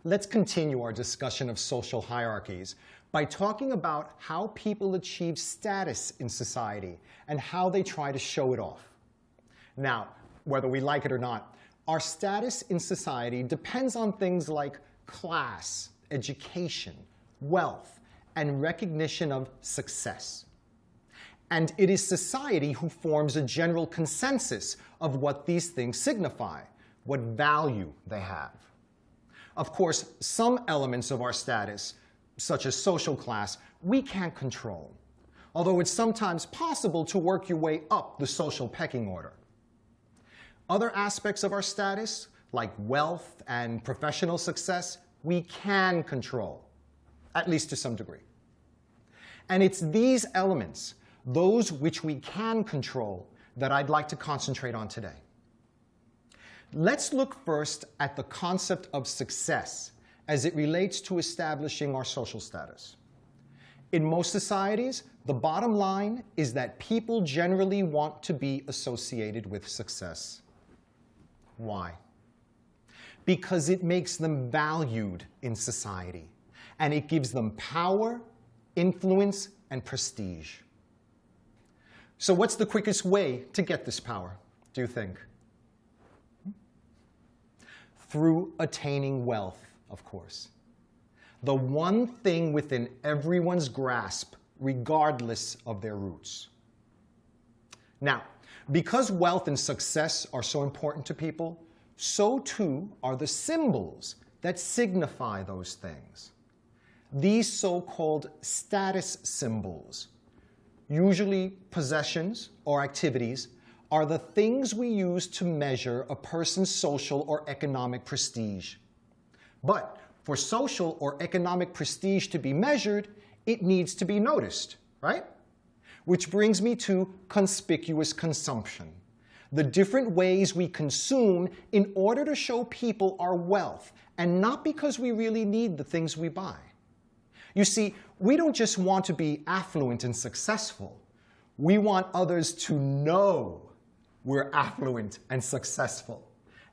Let's continue our discussion of social hierarchies by talking about how people achieve status in society and how they try to show it off. Now, whether we like it or not, our status in society depends on things like class, education, wealth, and recognition of success. And it is society who forms a general consensus of what these things signify, what value they have. Of course, some elements of our status, such as social class, we can't control, although it's sometimes possible to work your way up the social pecking order. Other aspects of our status, like wealth and professional success, we can control, at least to some degree. And it's these elements, those which we can control, that I'd like to concentrate on today. Let's look first at the concept of success as it relates to establishing our social status. In most societies, the bottom line is that people generally want to be associated with success. Why? Because it makes them valued in society, and it gives them power, influence, and prestige. So what's the quickest way to get this power, do you think? Through attaining wealth, of course. The one thing within everyone's grasp, regardless of their roots. Now, because wealth and success are so important to people, so too are the symbols that signify those things. These so-called status symbols, usually possessions or activities, are the things we use to measure a person's social or economic prestige. But for social or economic prestige to be measured, it needs to be noticed, right? Which brings me to conspicuous consumption, the different ways we consume in order to show people our wealth, and not because we really need the things we buy. You see, we don't just want to be affluent and successful. We want others to know we're affluent and successful.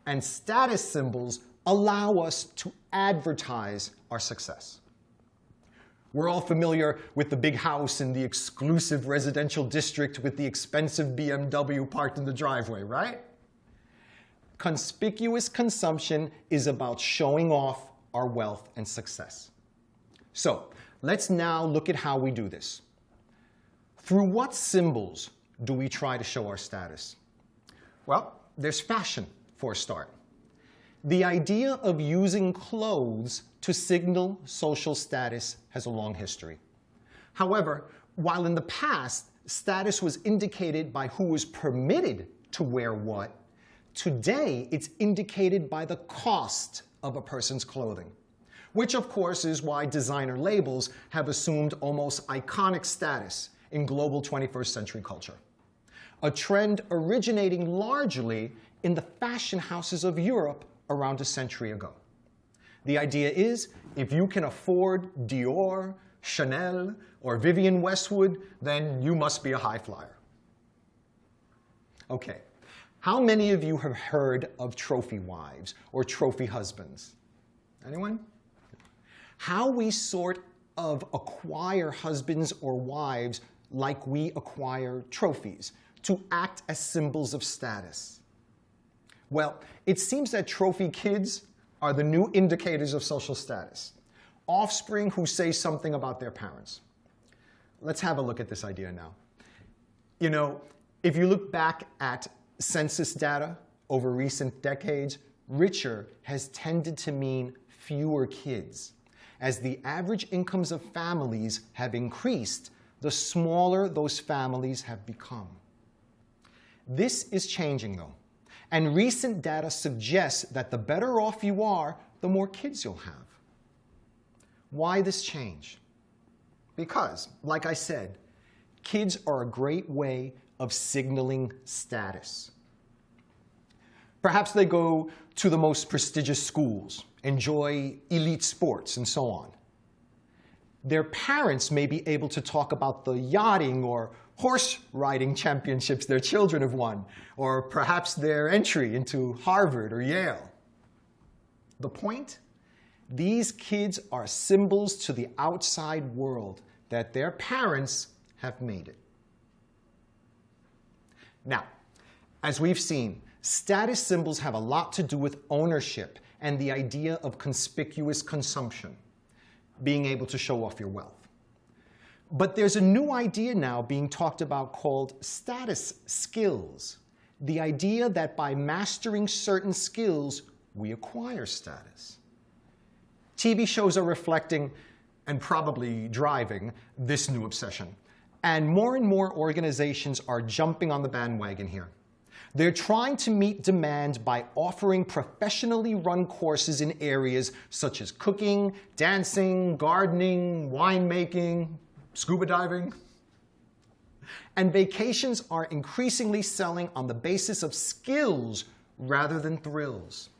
And status symbols allow us to advertise our success. We're all familiar with the big house in the exclusive residential district with the expensive BMW parked in the driveway, right? Conspicuous consumption is about showing off our wealth and success. So let's now look at how we do this. Through what symbols do we try to show our status? Well, there's fashion, for a start. The idea of using clothes to signal social status has a long history. However, while in the past, status was indicated by who was permitted to wear what, today it's indicated by the cost of a person's clothing, which of course is why designer labels have assumed almost iconic status in global 21st century culture. A trend originating largely in the fashion houses of Europe around a century ago. The idea is, if you can afford Dior, Chanel, or Vivienne Westwood, then you must be a high flyer. Okay, how many of you have heard of trophy wives or trophy husbands? Anyone? How we sort of acquire husbands or wives like we acquire trophies, to act as symbols of status. Well, it seems that trophy kids are the new indicators of social status, offspring who say something about their parents. Let's have a look at this idea now. You know, if you look back at census data over recent decades, richer has tended to mean fewer kids. As the average incomes of families have increased, the smaller those families have become. This is changing, though, and recent data suggests that the better off you are, the more kids you'll have. Why this change? Because, like I said, kids are a great way of signaling status. Perhaps they go to the most prestigious schools, enjoy elite sports, and so on. Their parents may be able to talk about the yachting or horse riding championships their children have won, or perhaps their entry into Harvard or Yale. The point? These kids are symbols to the outside world that their parents have made it. Now, as we've seen, status symbols have a lot to do with ownership and the idea of conspicuous consumption, being able to show off your wealth. But there's a new idea now being talked about called status skills. The idea that by mastering certain skills, we acquire status. TV shows are reflecting, and probably driving, this new obsession. And more organizations are jumping on the bandwagon here. They're trying to meet demand by offering professionally run courses in areas such as cooking, dancing, gardening, winemaking, scuba diving. And vacations are increasingly selling on the basis of skills rather than thrills,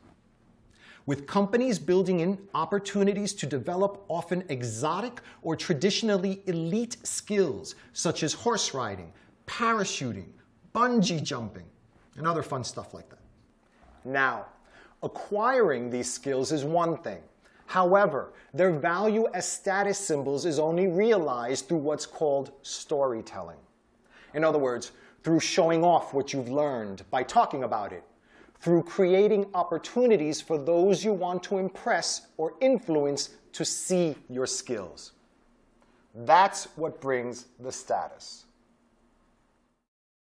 with companies building in opportunities to develop often exotic or traditionally elite skills such as horse riding, parachuting, bungee jumping, and other fun stuff like that. Now, acquiring these skills is one thing. However, their value as status symbols is only realized through what's called storytelling. In other words, through showing off what you've learned by talking about it, through creating opportunities for those you want to impress or influence to see your skills. That's what brings the status.